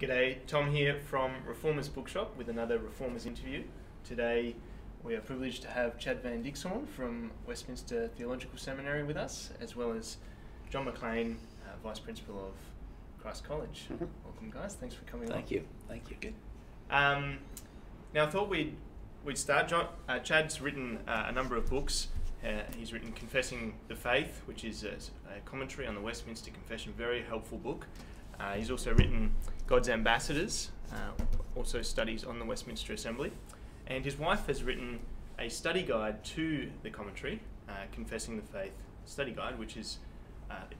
G'day, Tom here from Reformers Bookshop with another Reformers interview. Today we are privileged to have Chad van Dixhoorn from Westminster Theological Seminary with us, as well as John McClean, Vice Principal of Christ College. Welcome guys, thanks for coming Thank on. you. Thank you. Good. Now I thought we'd start. Chad's written a number of books. He's written Confessing the Faith, which is a commentary on the Westminster Confession, very helpful book. He's also written God's Ambassadors, also studies on the Westminster Assembly. And his wife has written a study guide to the commentary, Confessing the Faith Study Guide, which is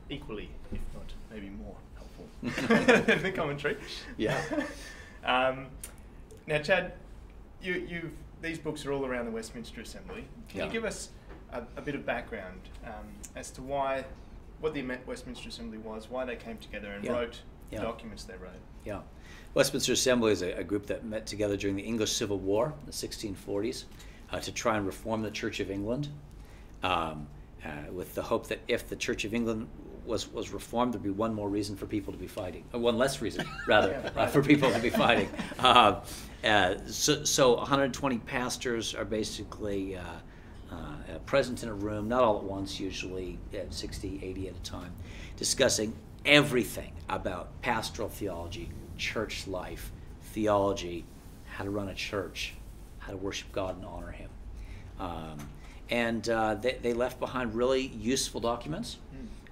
equally, if not maybe more helpful than the commentary. Yeah. Now, Chad, these books are all around the Westminster Assembly. Can you give us a bit of background as to what the Westminster Assembly was, why they came together and wrote the documents they wrote? Yeah. Westminster Assembly is a group that met together during the English Civil War, the 1640s, to try and reform the Church of England, with the hope that if the Church of England was reformed, there'd be one more reason for people to be fighting, or one less reason, rather, for people to be fighting. So 120 pastors are basically present in a room, not all at once, usually 60, 80 at a time, discussing everything about pastoral theology, church life, theology, how to run a church, how to worship God and honor Him. They left behind really useful documents,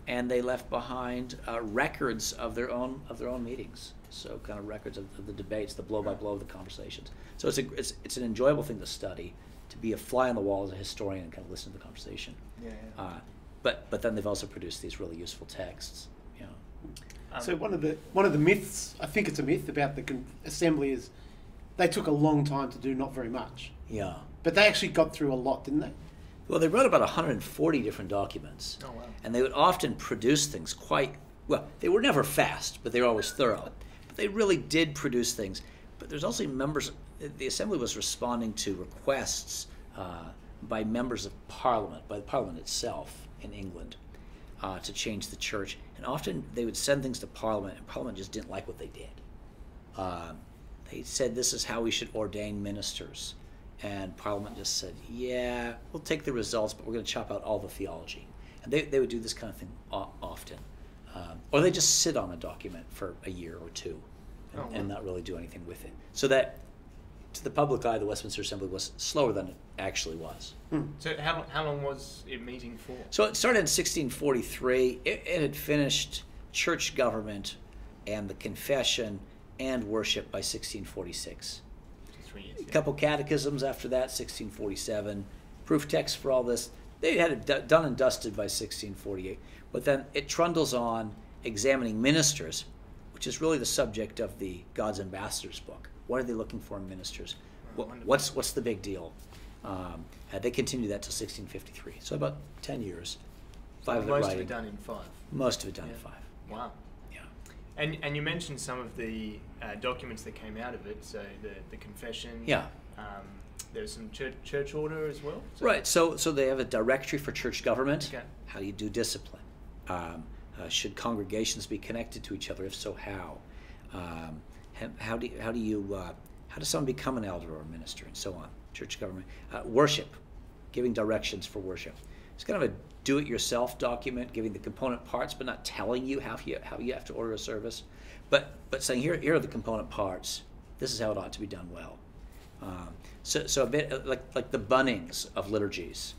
and they left behind records of their own meetings. So kind of records of the debates, the blow by blow of the conversations. So it's an enjoyable thing to study, to be a fly on the wall as a historian and kind of listen to the conversation. But then they've also produced these really useful texts. So one of the myths, I think it's a myth about the assembly, is they took a long time to do not very much. Yeah. But they actually got through a lot, didn't they? Well, they wrote about 140 different documents. Oh, wow. And they would often produce things they were never fast, but they were always thorough. But they really did produce things. But there's also the Assembly was responding to requests by members of Parliament, by the Parliament itself in England, to change the church. And often they would send things to Parliament, and Parliament just didn't like what they did. They said, this is how we should ordain ministers. And Parliament just said, yeah, we'll take the results, but we're going to chop out all the theology. And they would do this kind of thing often. Or they just sit on a document for a year or two and not really do anything with it. So that, to the public eye, the Westminster Assembly was slower than it actually was. So how long was it meeting for? So it started in 1643. It had finished church government and the confession and worship by 1646. 3 years, A couple catechisms after that, 1647. Proof texts for all this. They had it done and dusted by 1648. But then it trundles on examining ministers, which is really the subject of the God's Ambassadors book. What are they looking for in ministers? What's the big deal? They continued that till 1653. So about 10 years. Most of it done in 5. Most of it done in 5. Wow. Yeah. And you mentioned some of the documents that came out of it. So the confession. Yeah. There's some church order as well. Right. So they have a directory for church government. Okay. How do you do discipline? Should congregations be connected to each other? If so, how? How does someone become an elder or a minister, and so on? Church government, worship, giving directions for worship. It's kind of a do-it-yourself document, giving the component parts, but not telling you how you have to order a service, but saying here are the component parts. This is how it ought to be done well. So a bit like the Bunnings of liturgies,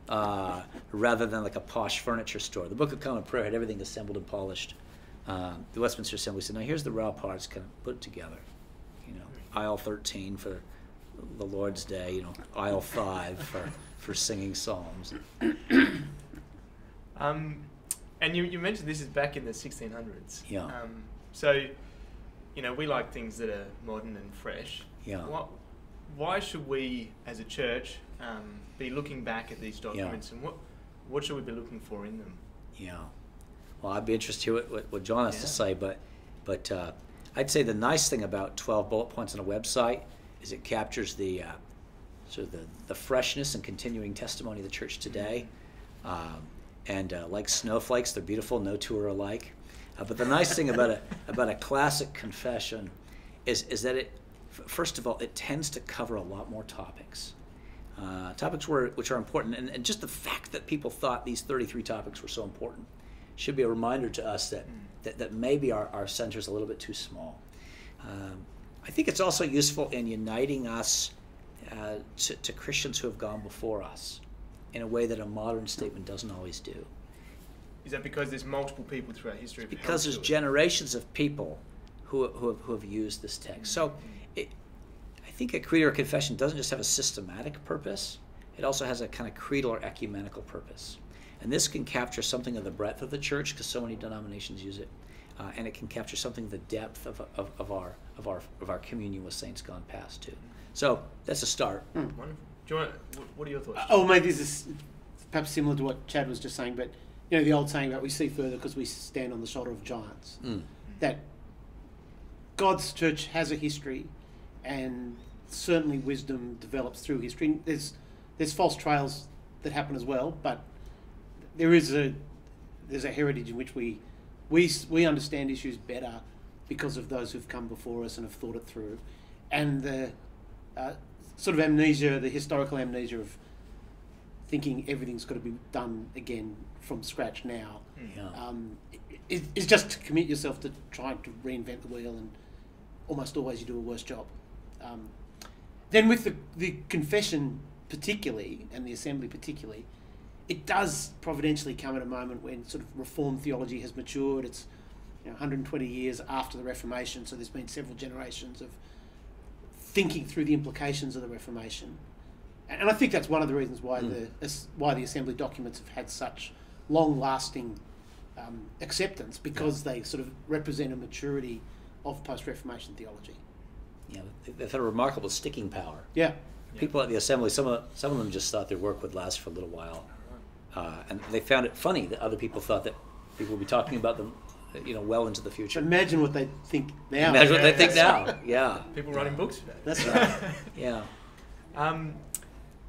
rather than like a posh furniture store. The Book of Common Prayer had everything assembled and polished. The Westminster Assembly said, now here's the raw parts, kind of put it together. Aisle 13 for the Lord's Day, aisle 5 for singing psalms. And you mentioned this is back in the 1600s. Yeah. So, we like things that are modern and fresh. Yeah. Why should we, as a church, be looking back at these documents, and what should we be looking for in them? Yeah. Well, I'd be interested to hear what John has to say, but I'd say the nice thing about 12 bullet points on a website is it captures the sort of the freshness and continuing testimony of the church today. Like snowflakes, they're beautiful, no two are alike. But the nice thing about a classic confession is that it, first of all, it tends to cover a lot more topics. Topics which are important, and just the fact that people thought these 33 topics were so important should be a reminder to us that maybe our center's a little bit too small. I think it's also useful in uniting us to Christians who have gone before us in a way that a modern statement doesn't always do. Is that because there's multiple people throughout history? Because there's generations of people who have used this text. So I think a creed or confession doesn't just have a systematic purpose. It also has a kind of creedal or ecumenical purpose. And this can capture something of the breadth of the church, because so many denominations use it. And it can capture something of the depth of our communion with saints gone past too. So that's a start. Wonderful. Do you want? What are your thoughts? Oh, maybe this is perhaps similar to what Chad was just saying, but the old saying about we see further because we stand on the shoulder of giants. That God's church has a history, and certainly wisdom develops through history. There's false trails that happen as well, but there's a heritage in which we understand issues better because of those who've come before us and have thought it through. And the sort of amnesia, the historical amnesia of thinking everything's got to be done again from scratch now, is just to commit yourself to trying to reinvent the wheel, and almost always you do a worse job. Then with the confession particularly, and the assembly particularly, it does providentially come at a moment when sort of Reformed theology has matured. It's 120 years after the Reformation, so there's been several generations of thinking through the implications of the Reformation. And I think that's one of the reasons why the assembly documents have had such long-lasting acceptance, because they sort of represent a maturity of post-Reformation theology. Yeah, they've had a remarkable sticking power. Yeah. People at the assembly, some of them just thought their work would last for a little while, and they found it funny that other people thought that people would be talking about them, well into the future. Imagine what they think now. Imagine what they think now. Yeah. People writing books about it. That's right. Yeah.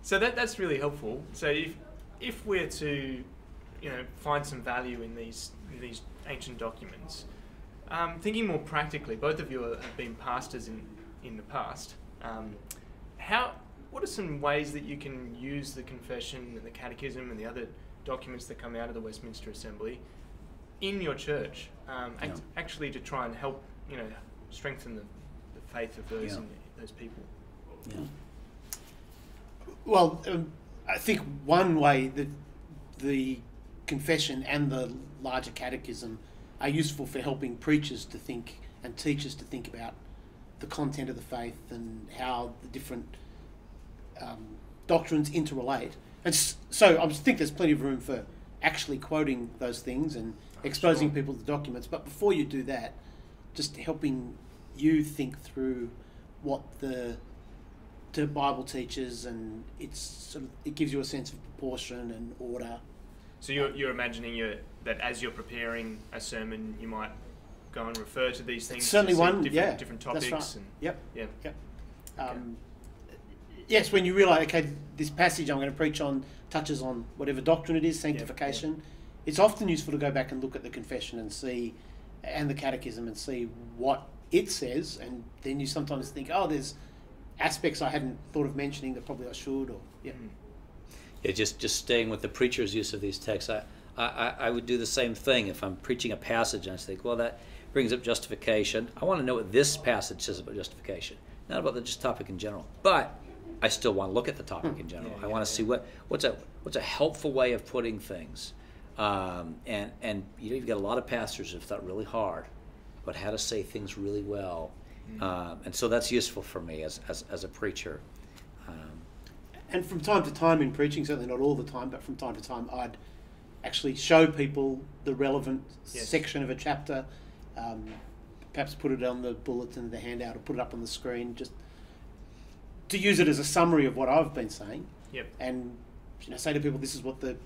So that's really helpful. So if we're to find some value in these ancient documents, thinking more practically, both of you have been pastors in the past. What are some ways that you can use the confession and the catechism and the other documents that come out of the Westminster Assembly in your church, actually to try and help strengthen the faith of those people? Yeah. Well, I think one way that the confession and the larger catechism are useful for helping preachers to think and teachers to think about the content of the faith and how the different doctrines interrelate. And so I think there's plenty of room for actually quoting those things and exposing people to documents. But before you do that, just helping you think through what the Bible teaches, and it gives you a sense of proportion and order. So you're imagining that as you're preparing a sermon, you might go and refer to these things. Certainly one, different topics. That's right. Yep. Okay. Yes, when you realise, okay, this passage I'm going to preach on touches on whatever doctrine it is, sanctification. Yep. It's often useful to go back and look at the confession and the catechism and see what it says, and then you sometimes think, there's aspects I hadn't thought of mentioning that probably I should, Yeah, just staying with the preacher's use of these texts, I would do the same thing if I'm preaching a passage and I think, well, that brings up justification. I want to know what this passage says about justification, not about the just topic in general. But I still want to look at the topic in general. I want to see what's a helpful way of putting things. And you've got a lot of pastors who've thought really hard about how to say things really well, and so that's useful for me as a preacher. And from time to time in preaching, certainly not all the time, but from time to time, I'd actually show people the relevant section of a chapter, perhaps put it on the bulletin, the handout, or put it up on the screen, just to use it as a summary of what I've been saying. Yep. And say to people, this is what the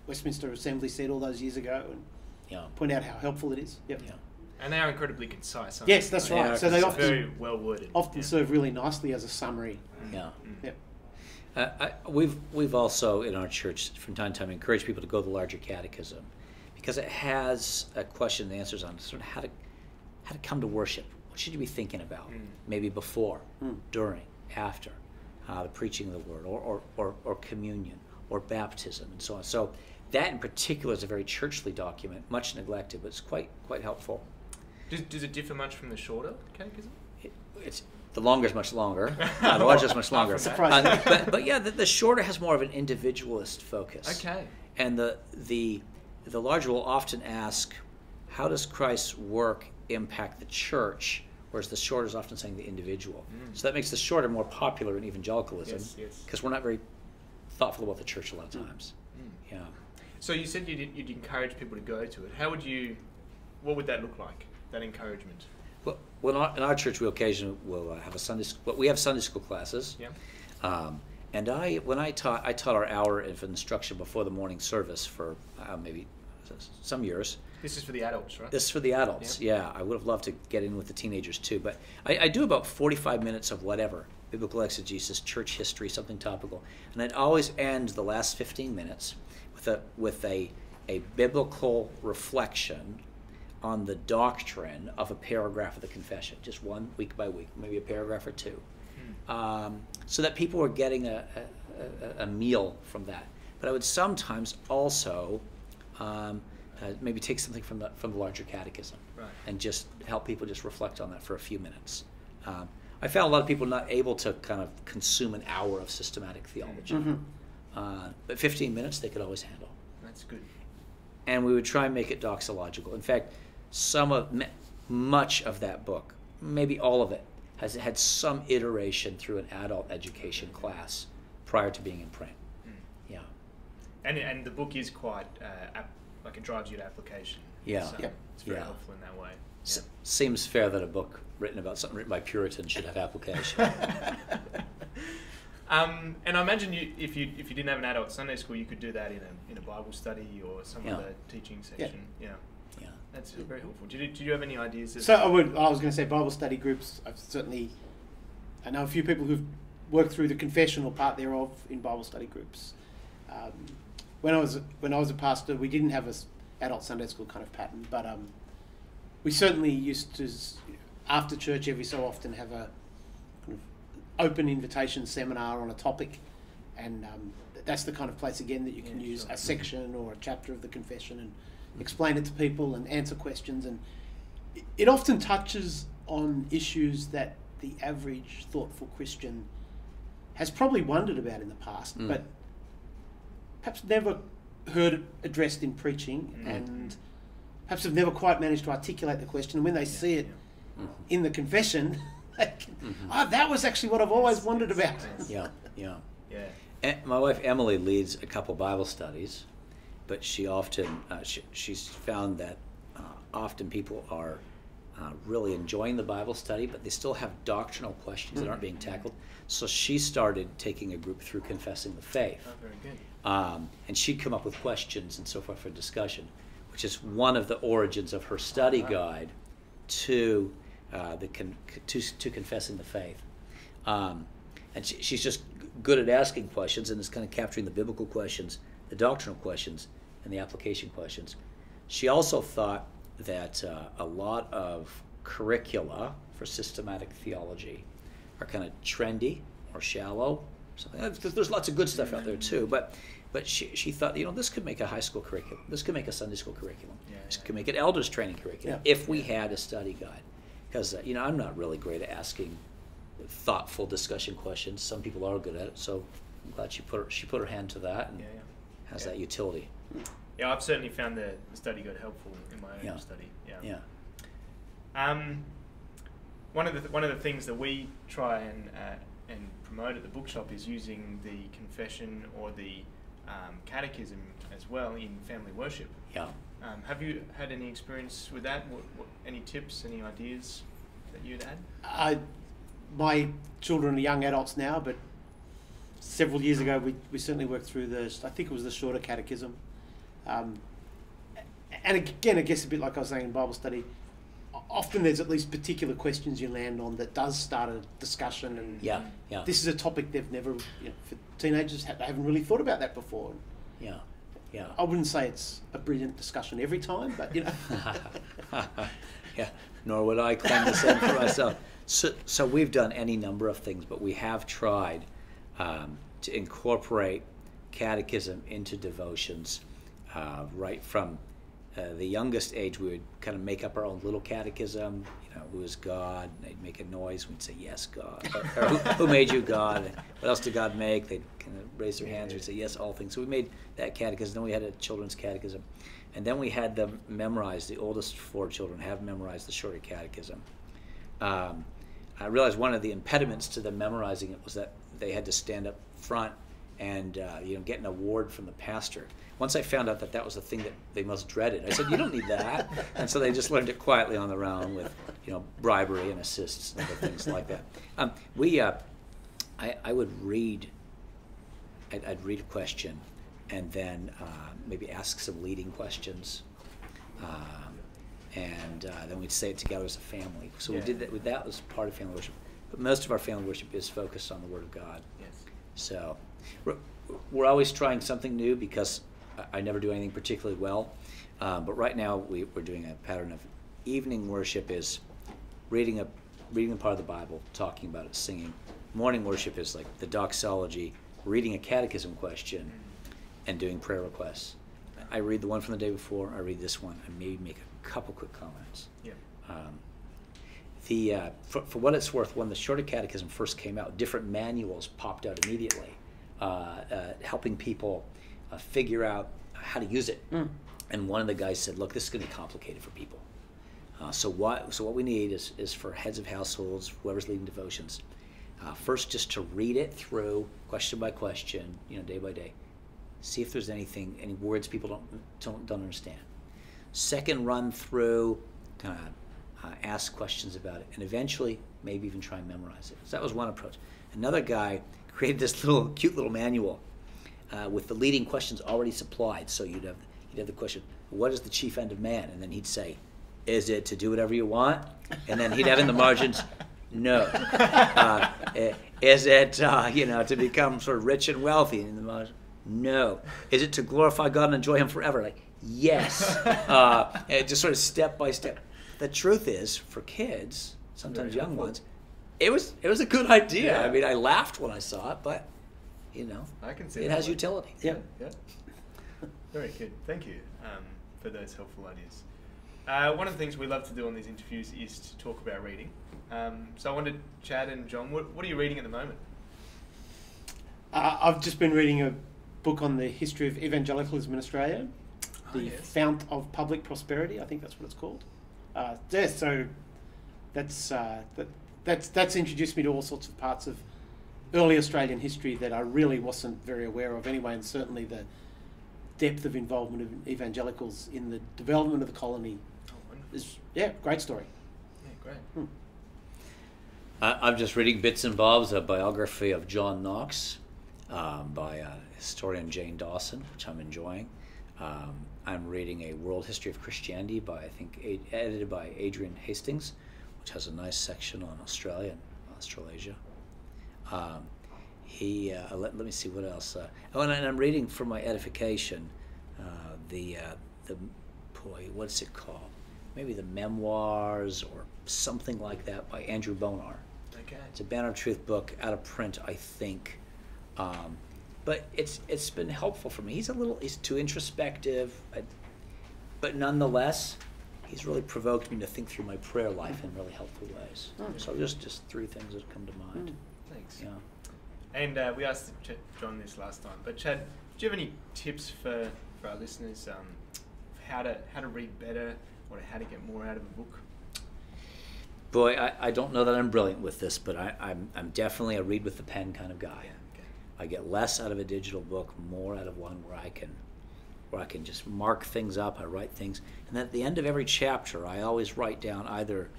Westminster Assembly said all those years ago, and point out how helpful it is. Yep. Yeah. And they are incredibly concise. Yes, that's right. So they often very well worded. Often serve really nicely as a summary. Yeah. Yep. We've also in our church from time to time encouraged people to go to the larger catechism, because it has a question and answers on sort of how to come to worship. What should you be thinking about? Maybe before, during, after the preaching of the word, or communion, or baptism, and so on. So that in particular is a very churchly document, much neglected, but it's quite helpful. Does it differ much from the shorter catechism? It's the longer is much longer. The larger is much longer. But yeah, the shorter has more of an individualist focus. Okay. And the larger will often ask, how does Christ's work impact the church? Whereas the shorter is often saying the individual. So that makes the shorter more popular in evangelicalism, because we're not very thoughtful about the church a lot of times. Yeah. So you said you'd encourage people to go to it. What would that look like? That encouragement? Well, in our church, we occasionally will have a Sunday school. We have Sunday school classes. Yeah. And I taught our hour of instruction before the morning service for maybe some years. This is for the adults, right? This is for the adults. Yeah. I would have loved to get in with the teenagers too, but I do about 45 minutes of whatever, biblical exegesis, church history, something topical, and I'd always end the last 15 minutes with a biblical reflection on the doctrine of a paragraph of the confession, just one, week by week, maybe a paragraph or two, so that people were getting a meal from that. But I would sometimes also maybe take something from the larger catechism, and just help people just reflect on that for a few minutes. I found a lot of people not able to kind of consume an hour of systematic theology, but 15 minutes they could always handle. That's good. And we would try and make it doxological. In fact, much of that book, maybe all of it, has had some iteration through an adult education class prior to being in print. Yeah. And the book is quite it drives you to application. Yeah. So it's very helpful in that way. Yeah. Seems fair that a book written by Puritans should have application. And I imagine if you didn't have an adult Sunday school, you could do that in a Bible study or some other teaching section. Yeah. That's very helpful. Did you have any ideas? I was going to say Bible study groups. I know a few people who've worked through the confessional part thereof in Bible study groups. When I was a pastor, we didn't have a adult Sunday school kind of pattern, but we certainly used to, after church every so often, have a kind of open invitation seminar on a topic, and that's the kind of place again that you can use a section or a chapter of the confession and explain it to people and answer questions, and it often touches on issues that the average thoughtful Christian has probably wondered about in the past, but perhaps never heard it addressed in preaching, and perhaps have never quite managed to articulate the question. And when they see it in the confession, they can, that was actually what I've always wondered about. Yeah. And my wife Emily leads a couple Bible studies, but she often she's found that often people are really enjoying the Bible study, but they still have doctrinal questions that aren't being tackled. So she started taking a group through confessing the faith. Oh, very good. And she'd come up with questions and so forth for discussion, which is one of the origins of her study guide to confessing the faith. And she's just good at asking questions and is kind of capturing the biblical questions, the doctrinal questions, and the application questions. She also thought that a lot of curricula for systematic theology are kind of trendy or shallow. There's lots of good stuff out there too, but she thought, this could make a high school curriculum. This could make a Sunday school curriculum. This could make an elders training curriculum if we had a study guide. Because I'm not really great at asking thoughtful discussion questions. Some people are good at it, so I'm glad she put her hand to that and has that utility. Yeah, I've certainly found the study guide helpful in my own study. One of the things that we try and promote at the bookshop is using the confession or the catechism as well in family worship. Yeah. Have you had any experience with that? Any tips, any ideas that you'd add? My children are young adults now, but several years ago we certainly worked through I think it was the shorter catechism. And again, I guess a bit like I was saying in Bible study, often there's at least particular questions you land on that does start a discussion, and this is a topic they've never, for teenagers, they haven't really thought about that before. Yeah. I wouldn't say it's a brilliant discussion every time, but you know. Yeah, nor would I claim the same for myself. So we've done any number of things, but we have tried to incorporate catechism into devotions right from the youngest age. We would kind of make up our own little catechism. You know, who is God? And they'd make a noise. We'd say, yes, God. Or who made you, God? And what else did God make? They'd kind of raise their hands. We'd say, yes, all things. So we made that catechism. Then we had a children's catechism. And then we had them memorize, the oldest 4 children have memorized the shorter catechism. I realized one of the impediments to them memorizing it was that they had to stand up front and get an award from the pastor. Once I found out that that was the thing that they most dreaded, I said, you don't need that. And so they just learned it quietly on their own with bribery and assists and other things like that. I would read, I'd read a question and then maybe ask some leading questions. And then we'd say it together as a family. So we did that. That was part of family worship. But most of our family worship is focused on the Word of God. Yes. So we're always trying something new because I never do anything particularly well. But right now we're doing a pattern of evening worship is reading a part of the Bible, talking about it, singing. Morning worship is like the doxology, reading a catechism question, and doing prayer requests. I read the one from the day before. I read this one. I maybe make a couple quick comments. Yeah. For what it's worth, when the shorter catechism first came out, different manuals popped out immediately, helping people figure out how to use it. And one of the guys said, "Look, this is going to be complicated for people. So what we need is for heads of households, whoever's leading devotions, first just to read it through, question by question, day by day. See if there's any words people don't understand. Second, run through, kind of ask questions about it, and eventually maybe even try and memorize it." So that was one approach. Another guy created this cute little manual with the leading questions already supplied. So you'd have the question, "What is the chief end of man?" And then he'd say, "Is it to do whatever you want?" And then he'd have in the margins, "No." Is it to become sort of rich and wealthy? And in the margins, "No." Is it to glorify God and enjoy Him forever? Like, yes. And just sort of step by step. The truth is, for kids, sometimes young ones, it was a good idea. Yeah. I mean, I laughed when I saw it, but I can see it has utility. Yeah. Very good. Thank you for those helpful ideas. One of the things we love to do on these interviews is to talk about reading. So I wondered, Chad and John, what are you reading at the moment? I've just been reading a book on the history of evangelicalism in Australia, the Fount of Public Prosperity. I think that's what it's called. So that's introduced me to all sorts of parts of early Australian history that I really wasn't very aware of anyway, and certainly the depth of involvement of evangelicals in the development of the colony is great story. Yeah, great. I'm just reading bits and bobs, a biography of John Knox by historian Jane Dawson, which I'm enjoying. I'm reading a World History of Christianity edited by Adrian Hastings, which has a nice section on Australia and Australasia. Let me see what else. And I'm reading for my edification what's it called? Maybe the Memoirs or something like that by Andrew Bonar. Okay. It's a Banner of Truth book, out of print, I think. But it's been helpful for me. He's too introspective, but nonetheless, he's really provoked me to think through my prayer life in really helpful ways. So just 3 things that come to mind. Thanks. Yeah. And we asked John this last time, but Chad, do you have any tips for our listeners how to read better or how to get more out of a book? Boy, I don't know that I'm brilliant with this, but I'm definitely a read with the pen kind of guy. Yeah, okay. I get less out of a digital book, more out of one where I can just mark things up. I write things, and then at the end of every chapter, I always write down either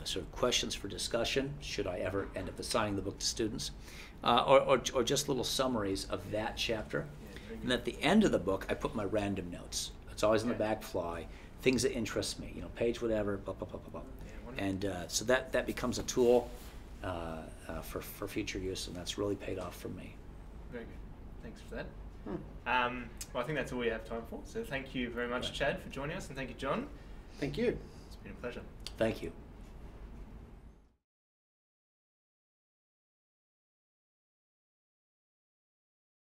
sort of questions for discussion, should I ever end up assigning the book to students, or just little summaries of that chapter. Yeah, and at the end of the book, I put my random notes. It's always in the back fly, things that interest me, page whatever, blah, blah, blah, blah, blah. And so that becomes a tool for future use, and that's really paid off for me. Very good. Thanks for that. Well, I think that's all we have time for. So thank you very much, Chad, for joining us, and thank you, John. Thank you. It's been a pleasure. Thank you.